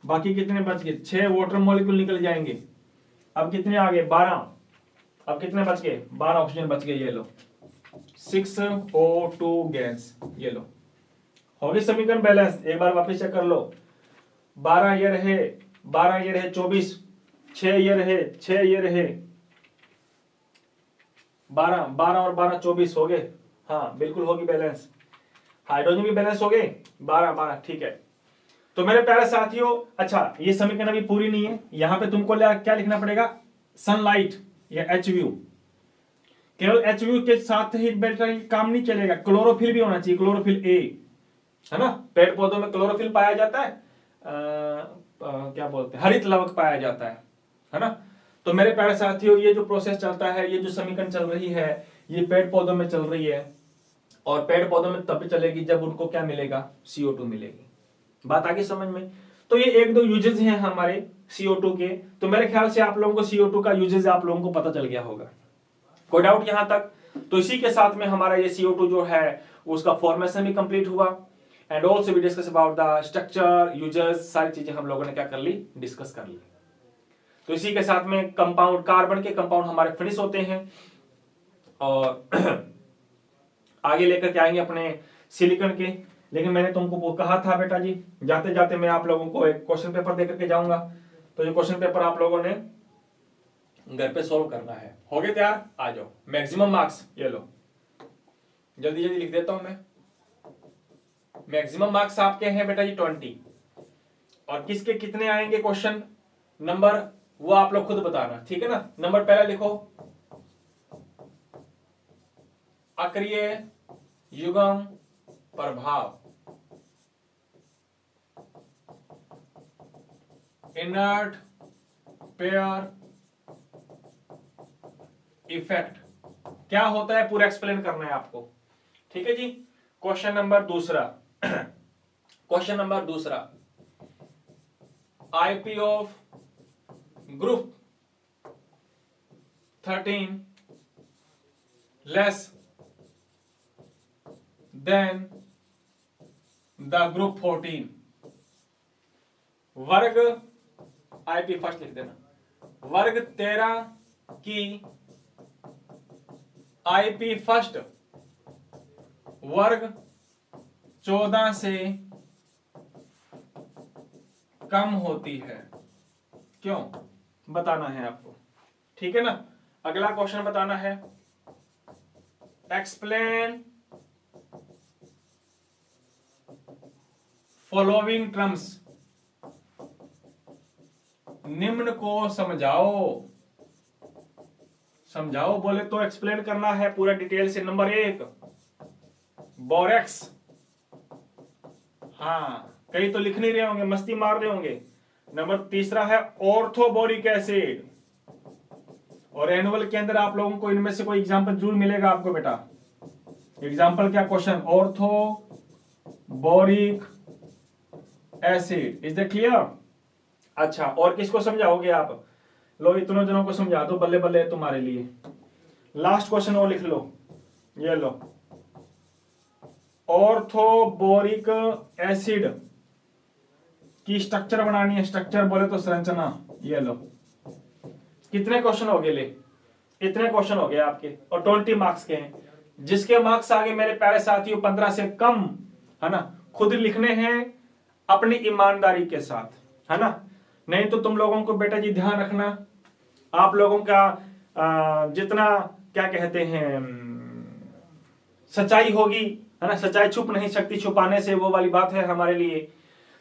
बाकी कितने बच गए, 6 वाटर मॉलिक्यूल निकल जाएंगे। अब कितने आगे, 12, अब कितने बच गए, 12 ऑक्सीजन बच गए, ये लो 6O2 गैस, ये लो, हो गई समीकरण बैलेंस। एक बार वापस चेक कर लो, 12 ये रहे, 12 ये रहे 24, 6 ये रहे, 6 ये रहे 12, 12 और 12 24 हो गए। हाँ बिल्कुल होगी बैलेंस, हाइड्रोजन भी बैलेंस हो गए, 12 12, ठीक है। तो मेरे प्यारे साथियों, अच्छा ये समीकरण अभी पूरी नहीं है, यहां पे तुमको क्या लिखना पड़ेगा, सनलाइट या HU। केवल HU के साथ ही बेटा काम नहीं चलेगा, क्लोरोफिल भी होना चाहिए, क्लोरोफिल A, है ना। पेड़ पौधों में क्लोरोफिल पाया जाता है, क्या बोलते हैं, हरित लवक पाया जाता है ना। तो मेरे प्यारे साथियों, ये जो प्रोसेस चलता है, ये जो समीकरण चल रही है, ये पेड़ पौधों में चल रही है, और पेड़ पौधों में तब चलेगी जब उनको क्या मिलेगा, CO2 मिलेगी। बात आगे समझ में। तो ये एक दो यूजेस हैं हमारे CO2 के, तो मेरे ख्याल से आप लोगों को CO2 का यूजेस आप लोगों को पता चल गया होगा, कोई डाउट यहां तक। तो इसी के साथ में हमारा ये CO2 जो है उसका फॉर्मेशन भी कंप्लीट हुआ, and also we discuss about the structure, uses, सारी चीजें हम लोगों ने क्या कर ली, डिस्कस कर ली। तो इसी के साथ में कंपाउंड, कार्बन के कंपाउंड हमारे फिनिश होते हैं, और आगे लेकर के आएंगे अपने सिलिकॉन के। लेकिन मैंने तुमको कहा था बेटा जी, जाते जाते मैं आप लोगों को एक क्वेश्चन पेपर देकर के जाऊंगा, तो ये क्वेश्चन पेपर आप लोगों ने घर पे सॉल्व करना है। हो गए तैयार, आ जाओ। मैक्सिमम मार्क्स ये लो, जल्दी जल्दी लिख देता हूं मैं। मैक्सिमम मार्क्स आपके हैं बेटा जी 20, और किसके कितने आएंगे क्वेश्चन नंबर, वो आप लोग खुद बताना, ठीक है ना। नंबर पहला लिखो, अक्रिय युग्म प्रभाव, इनर्ट पेयर इफेक्ट, क्या होता है पूरा एक्सप्लेन करना है आपको, ठीक है जी। क्वेश्चन नंबर दूसरा क्वेश्चन नंबर दूसरा, IP of group 13 less than the group 14, वर्ग IP फर्स्ट लिख देना, वर्ग 13 की IP फर्स्ट वर्ग 14 से कम होती है, क्यों बताना है आपको, ठीक है ना। अगला क्वेश्चन बताना है, एक्सप्लेन फॉलोइंग टर्म्स, निम्न को समझाओ, समझाओ बोले तो एक्सप्लेन करना है पूरा डिटेल से। नंबर 1 बोरेक्स, हाँ कई तो लिख नहीं रहे होंगे, मस्ती मार रहे होंगे। नंबर तीसरा है ऑर्थोबोरिक एसिड, और एनुअल के अंदर आप लोगों को इनमें से कोई एग्जांपल जरूर मिलेगा आपको बेटा। एग्जांपल क्या question, orthoboric acid, is that clear. अच्छा और किसको समझाओगे आप, लो इतनों जनों को समझा दो, बल्ले बल्ले तुम्हारे लिए। लास्ट क्वेश्चन और लिख लो, ये लो, ऑर्थोबोरिक एसिड की स्ट्रक्चर बनानी है, स्ट्रक्चर बोले तो संरचना, ये लो। कितने क्वेश्चन हो गए, ले इतने क्वेश्चन हो गए आपके, और 20 मार्क्स के हैं। जिसके मार्क्स आगे मेरे प्यारे साथियों 15 से कम, है ना, खुद लिखने हैं अपनी ईमानदारी के साथ, है ना। नहीं तो तुम लोगों को बेटा जी ध्यान रखना, आप लोगों का जितना क्या कहते हैं सच्चाई होगी, है ना, सच्चाई छुप नहीं सकती, छुपाने से वो वाली बात है हमारे लिए।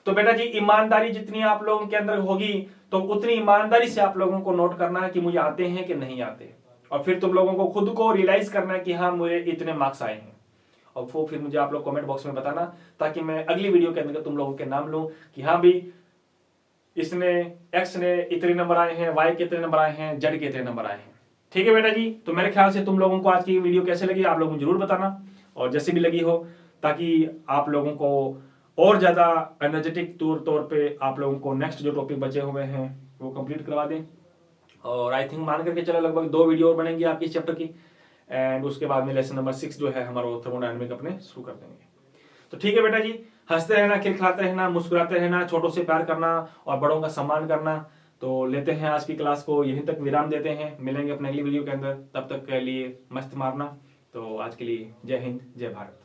तो बेटा जी ईमानदारी जितनी आप लोगों के अंदर होगी तो उतनी ईमानदारी से आप लोगों को नोट करना है कि मुझे आते हैं कि नहीं आते, और फिर तुम लोगों को खुद को रियलाइज करना है कि हाँ मुझे इतने मार्क्स आए हैं, और वो फिर मुझे आप लोग कमेंट बॉक्स में बताना, ताकि मैं अगली वीडियो के अंदर तुम लोगों के नाम लूं कि हाँ भाई इसने एक्स ने इतने नंबर आए हैं, वाई के इतने नंबर आए हैं, जेड के इतने नंबर आए हैं। ठीक है बेटा जी, तो मेरे ख्याल से तुम लोगों को आज की वीडियो कैसे लगी आप लोग मुझे जरूर बताना, और जैसे भी लगी हो, ताकि आप लोगों को और ज्यादा एनर्जेटिक तौर पे आप लोगों को नेक्स्ट जो टॉपिक बचे हुए हैं वो कंप्लीट करवा दें। और आई थिंक मान करके चलो लगभग 2 वीडियो और बनेंगी आपकी चैप्टर की, एंड उसके बाद में लेसन नंबर 6 जो है हमारा थर्मोडायनामिक अपने शुरू कर देंगे। तो ठीक है बेटा जी, हंसते रहना, खिलखिलाते रहना, मुस्कुराते रहना, छोटों से प्यार करना और बड़ों का सम्मान करना। तो लेते हैं आज की क्लास को यहीं तक विराम देते हैं, मिलेंगे अपने अगली वीडियो के अंदर, तब तक के लिए मस्त मारना। तो आज के लिए जय हिंद, जय भारत।